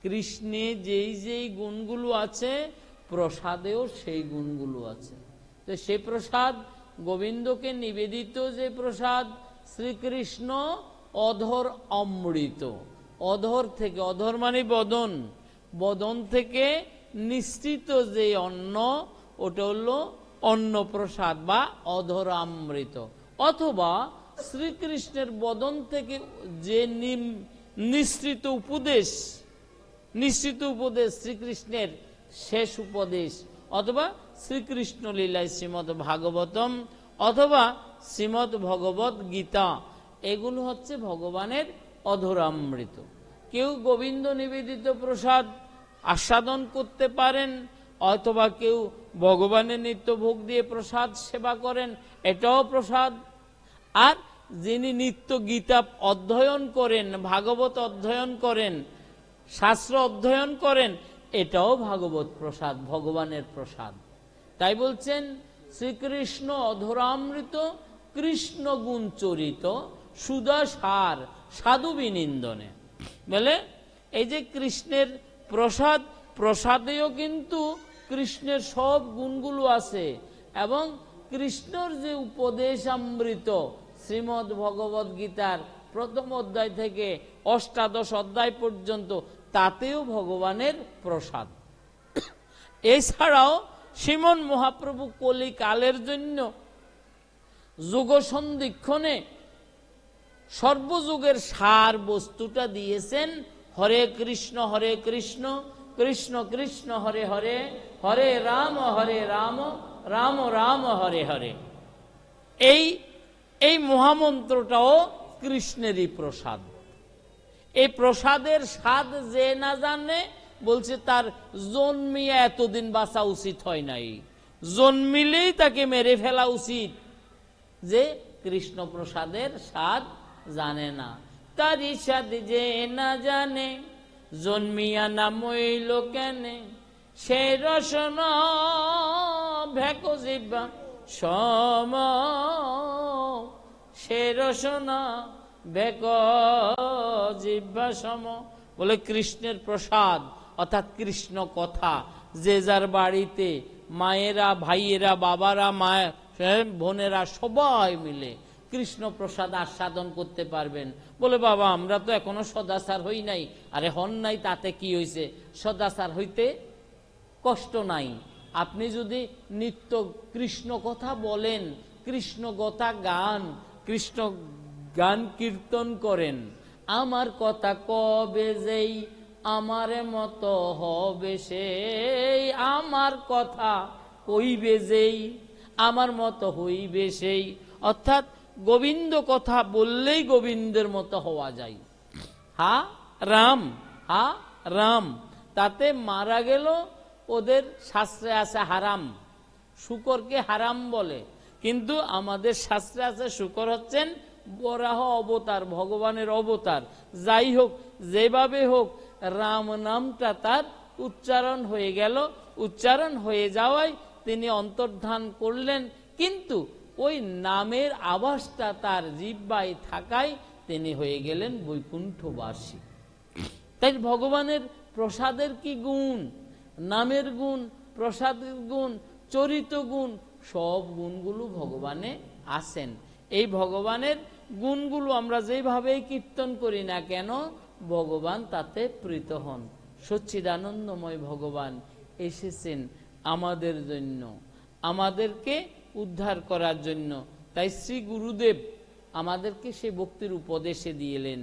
কৃষ্ণে যেই যেই গুণগুলো আছে প্রসাদেও সেই গুণগুলো আছে। তো সেই প্রসাদ গোবিন্দকে নিবেদিত যে প্রসাদ, শ্রীকৃষ্ণ অধর অমৃত, অধর থেকে, অধর মানে বদন, বদন থেকে নিঃসৃত যে অন্ন ওটা হলো অন্ন প্রসাদ বা অধর অমৃত। অথবা শ্রীকৃষ্ণের বদন থেকে যে নিঃসৃত উপদেশ, নিশ্চিত উপদেশ শ্রীকৃষ্ণের শেষ উপদেশ, অথবা শ্রীকৃষ্ণ লীলায় শ্রীমদ্ ভাগবতম অথবা শ্রীমদ্ ভগবত গীতা, এগুলো হচ্ছে ভগবানের অধরামৃত। কেউ গোবিন্দ নিবেদিত প্রসাদ আস্বাদন করতে পারেন, অথবা কেউ ভগবানের নিত্য ভোগ দিয়ে প্রসাদ সেবা করেন, এটাও প্রসাদ। আর যিনি নিত্য গীতা অধ্যয়ন করেন, ভাগবত অধ্যয়ন করেন, শাস্ত্র অধ্যয়ন করেন, এটাও ভাগবত প্রসাদ, ভগবানের প্রসাদ। তাই বলছেন শ্রীকৃষ্ণ অধরামৃত, কৃষ্ণ গুণ চরিত, সুদাসার সাধু বিনিন্দনে। বলে এই যে কৃষ্ণের প্রসাদ, প্রসাদেও কিন্তু কৃষ্ণের সব গুণগুলো আছে, এবং কৃষ্ণর যে উপদেশ অমৃত শ্রীমদ্ ভগবত গীতার প্রথম অধ্যায় থেকে অষ্টাদশ অধ্যায় পর্যন্ত, তাতেও ভগবানের প্রসাদ। এছাড়াও শ্রীমন মহাপ্রভু কলিকালের জন্য যুগ সন্ধিক্ষণে সর্বযুগের সার বস্তুটা দিয়েছেন। হরে কৃষ্ণ কৃষ্ণ কৃষ্ণ হরে হরে, হরে রাম রাম রাম হরে হরে। এই মহামন্ত্রটাও কৃষ্ণেরই প্রসাদ। এই প্রসাদের স্বাদ যে না জানে, বলছে তার জন্মিয়া এতদিন বাঁচা উচিত হয় নাই, জন্মিলেই তাকে মেরে ফেলা উচিত, যে কৃষ্ণ প্রসাদের স্বাদ জানে না। তারই স্বাদ যে না জানে, জন্মিয়া না মইল কেনে, সে রসন ভেক জিহ্বা সম, সে রসনা ভেক জিহ্বা সম। বলে কৃষ্ণের প্রসাদ অর্থাৎ কৃষ্ণ কথা, যে যার বাড়িতে মায়েরা, ভাইয়েরা, বাবারা, মায়ের বোনেরা সবাই মিলে কৃষ্ণ প্রসাদ আস্বাদন করতে পারবেন। বলে বাবা আমরা তো এখনো সদাচার হই নাই। আরে হন নাই তাতে কি হয়েছে, সদাচার হইতে কষ্ট নাই। আপনি যদি নিত্য কৃষ্ণ কথা বলেন, কৃষ্ণ কথা গান, কৃষ্ণ গান কীর্তন করেন, আমার কথা কবে যেই আমার মতো হবে সেই, আমার কথা কইবে যেই আমার মতো হইবে সেই। অর্থাৎ গোবিন্দ কথা বললেই গোবিন্দের মতো হওয়া যায়। হা রাম, হা রাম, তাতে মারা গেল ওদের শাস্ত্রে আছে হারাম, শূকরকে হারাম বলে, কিন্তু আমাদের শাস্ত্রে আছে শূকর হচ্ছেন বরাহ অবতার, ভগবানের অবতার। যাই হোক, যেভাবে হোক রাম নামটা তার উচ্চারণ হয়ে গেল, উচ্চারণ হয়ে যাওয়ায় তিনি অন্তর্ধান করলেন, কিন্তু ওই নামের আভাসটা তার জিহ্বায় থাকায় তিনি হয়ে গেলেন বৈকুণ্ঠবাসী। তাই ভগবানের প্রসাদের কি গুণ, নামের গুণ, প্রসাদের গুণ, চরিত গুণ, সব গুণগুলো ভগবানে আছেন। এই ভগবানের গুণগুলো আমরা যেভাবে কীর্তন করি না কেন, ভগবান তাতে প্রীত হন। সচ্চিদানন্দময় ভগবান এসেছেন আমাদের জন্য, আমাদেরকে উদ্ধার করার জন্য। তাই শ্রী গুরুদেব আমাদেরকে সে ভক্তির উপদেশে দিয়েলেন।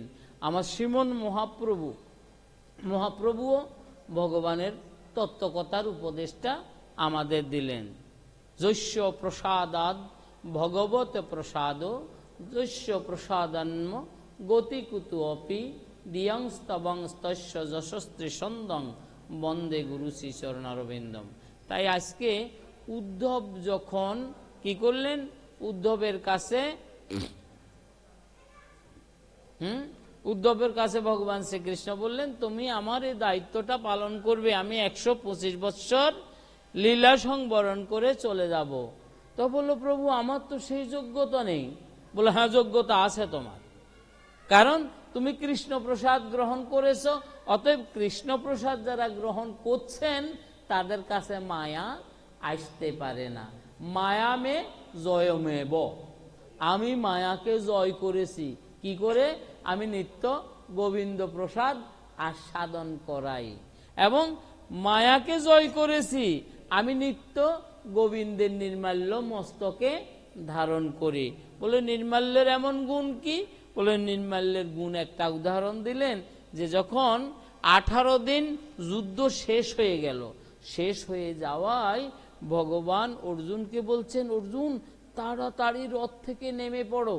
আমার শ্রীমন মহাপ্রভুও ভগবানের তত্ত্বকথার উপদেশটা আমাদের দিলেন। যস্য প্রসাদাদ ভগবত প্রসাদ, যস্য প্রসাদান্ম গতি কুতু অপি দিয়ংস্তবংস্তস্য যশস্ত্রী সন্দং বন্দে গুরু শ্রী চরণারবিন্দম। তাই আজকে উদ্ধব যখন কি করলেন, উদ্ধবের কাছে ভগবান শ্রীকৃষ্ণ বললেন তুমি আমার এই দায়িত্বটা পালন করবে, আমি 125 বৎসর লীলা সংবরণ করে চলে যাব। তো বললো প্রভু আমার তো সেই যোগ্যতা নেই। বলে হ্যাঁ যোগ্যতা আছে তোমার, কারণ তুমি কৃষ্ণ প্রসাদ গ্রহণ করেছো, অতএব কৃষ্ণ প্রসাদ যারা গ্রহণ করছেন তাদের কাছে মায়া আসতে পারে না। মায়ামে জয়মেব, আমি মায়াকে জয় করেছি কি করে? আমি নিত্য গোবিন্দ প্রসাদ আস্বাদন করাই, এবং মায়াকে জয় করেছি আমি নিত্য গোবিন্দের নির্মাল্য মস্তকে ধারণ করি। বলে নির্মাল্যের এমন গুণ কি? বলে নির্মাল্যের গুণ একটা উদাহরণ দিলেন, যে যখন 18 দিন যুদ্ধ শেষ হয়ে গেল, শেষ হয়ে যাওয়ায় ভগবান অর্জুনকে বলছেন, অর্জুন তাড়াতাড়ি রথ থেকে নেমে পড়ো।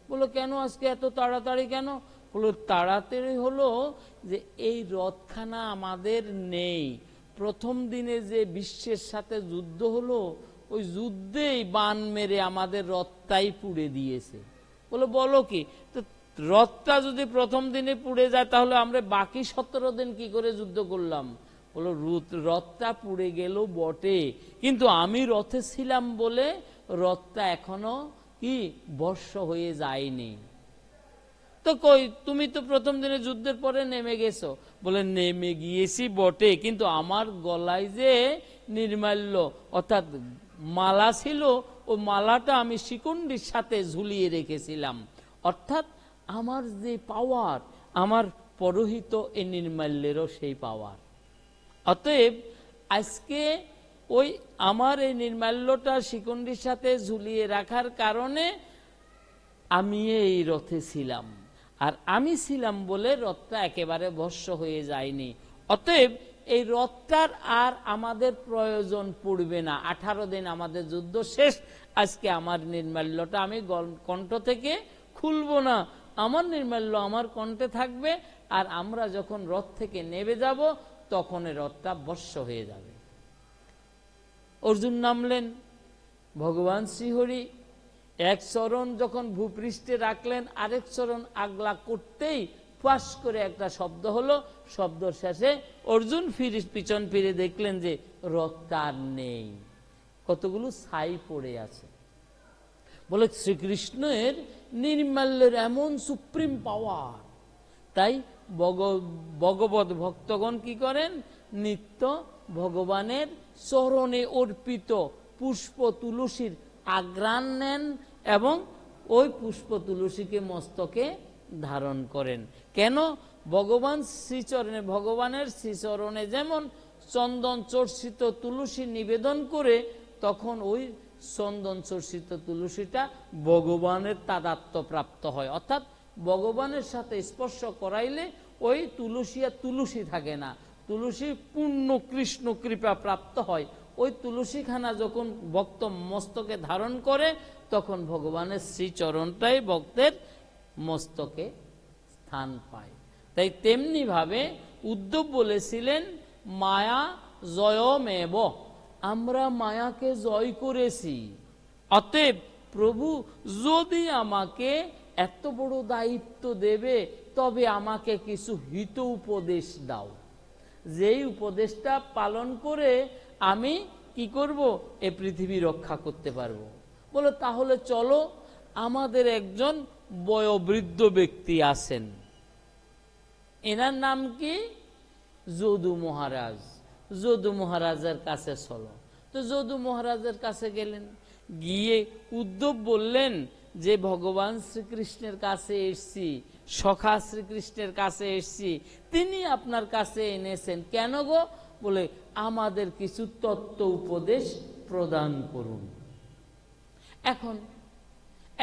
বলো কেন আজকে এত তাড়াতাড়ি কেন? বলো তাড়াতাড়ি হলো যে এই রথখানা আমাদের নেই। প্রথম দিনে যে বিশ্বের সাথে যুদ্ধ হলো, ওই যুদ্ধেই বান মেরে আমাদের রথটাই পুড়ে দিয়েছে। বলো কি? তো রথটা যদি প্রথম দিনে পুড়ে যায় তাহলে আমরা বাকি 17 দিন কি করে যুদ্ধ করলাম? বলো রথটা পুড়ে গেল বটে, কিন্তু আমি রথে ছিলাম বলে রথটা এখনো কি বর্ষ হয়ে যায়নি। তো কই তুমি তো প্রথম দিনে যুদ্ধের পরে নেমে গেছো। বলে নেমে গিয়েছি বটে, কিন্তু আমার গলায় যে নির্মাল্য অর্থাৎ মালা ছিল, ও মালাটা আমি শিকুণ্ডির সাথে ঝুলিয়ে রেখেছিলাম। অর্থাৎ আমার যে পাওয়ার, আমার পরোহিত এই নির্মাল্যেরও সেই পাওয়ার। অতএব আজকে ওই আমার এই নির্মাল্যটা শিকুণ্ডির সাথে ঝুলিয়ে রাখার কারণে আমি এই রথে ছিলাম, আর আমি ছিলাম বলে রথটা একেবারে ভস্ম হয়ে যায়নি। অতএব এই রথটার আর আমাদের প্রয়োজন পড়বে না। 18 দিন আমাদের যুদ্ধ শেষ, আজকে আমার নির্মাল্যটা আমি কণ্ঠ থেকে খুলবো না, আমার নির্মাল্য আমার কণ্ঠে থাকবে, আর আমরা যখন রথ থেকে নেমে যাব তখন এই রথটা ভস্ম হয়ে যাবে। অর্জুন নামলেন, ভগবান শ্রীহরি এক চরণ যখন ভূপৃষ্ঠে রাখলেন, আরেক চরণ আগলা করতেই ফাঁস করে একটা শব্দ হলো। শব্দের শেষে অর্জুন পিছন ফিরে দেখলেন যে রথটা আর নেই, কতগুলো ছাই পড়ে আছে। বলে শ্রীকৃষ্ণের নির্মাল্যের এমন সুপ্রিম পাওয়ার, তাই ভগবত ভক্তগণ কি করেন? নিত্য ভগবানের চরণে অর্পিত পুষ্প তুলসীর আঘ্রাণ নেন এবং ওই পুষ্প তুলসীকে মস্তকে ধারণ করেন। কেন? ভগবানের শ্রীচরণে যেমন চন্দন চর্ষিত তুলসী নিবেদন করে, তখন ওই চন্দন চর্ষিত তুলসীটা ভগবানের তাদাত্ম্য প্রাপ্ত হয়। অর্থাৎ ভগবানের সাথে স্পর্শ করাইলে ওই তুলসী আর তুলসী থাকে না, তুলসী পূর্ণ কৃষ্ণ কৃপা প্রাপ্ত হয়। ওই তুলসীখানা যখন ভক্ত মস্তকে ধারণ করে, তখন ভগবানের শ্রীচরণটাই ভক্তের মস্তকে স্থান পায়। তাই তেমনি ভাবে উদ্ধব বলেছিলেন, মায়া জয়মেব, আমরা মায়াকে জয় করেছি। অতএব প্রভু যদি আমাকে এত বড় দায়িত্ব দেবে, তবে আমাকে কিছু হিত উপদেশ দাও, যেই উপদেশটা পালন করে আমি কি করব? এ পৃথিবী রক্ষা করতে পারবো। বলো তাহলে চলো, আমাদের একজন বয়োবৃদ্ধ ব্যক্তি আছেন, এনার নাম কি? যদু মহারাজ। যদু মহারাজের কাছে চলো। তো যদু মহারাজের কাছে গেলেন, গিয়ে উদ্ধব বললেন যে ভগবান শ্রীকৃষ্ণের কাছে এসছি, সখা শ্রীকৃষ্ণের কাছে এসছি, তিনি আপনার কাছে এনেছেন কেন গো? বলে আমাদের কিছু তত্ত্ব উপদেশ প্রদান করুন।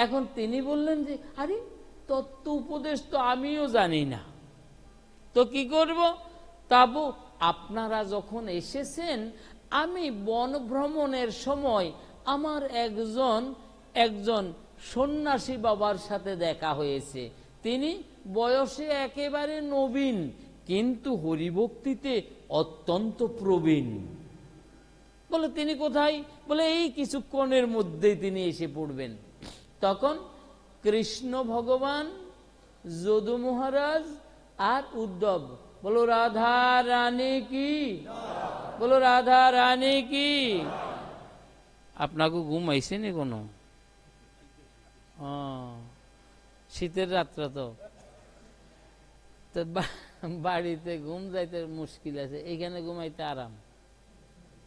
এখন তিনি বললেন যে আরে তত্ত্ব উপদেশ তো আমিও জানি না, তো কি করব? তাবু আপনারা যখন এসেছেন, আমি বন ভ্রমণের সময় আমার একজন সন্ন্যাসী বাবার সাথে দেখা হয়েছে। তিনি বয়সে একেবারে নবীন, কিন্তু হরিভক্তিতে অত্যন্ত প্রবীণ। বলে তিনি কোথায়? বলে এই কিছুক্ষণের মধ্যেই তিনি এসে পড়বেন। তখন কৃষ্ণ ভগবান, যদু মহারাজ আর উদ্ধব, বলো রাধা রানী কি, বলো রাধা রানী কি। আপনাকে ঘুম আইসে নি কোনো? শীতের রাত্রে তো তো বাড়িতে ঘুম যাইতে মুশকিল আছে, এখানে ঘুমাইতে আরাম,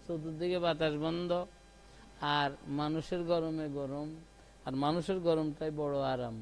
চতুর্দিকে বাতাস বন্ধ, আর মানুষের গরমে গরম, আর মানুষের গরমটাই বড় আরাম।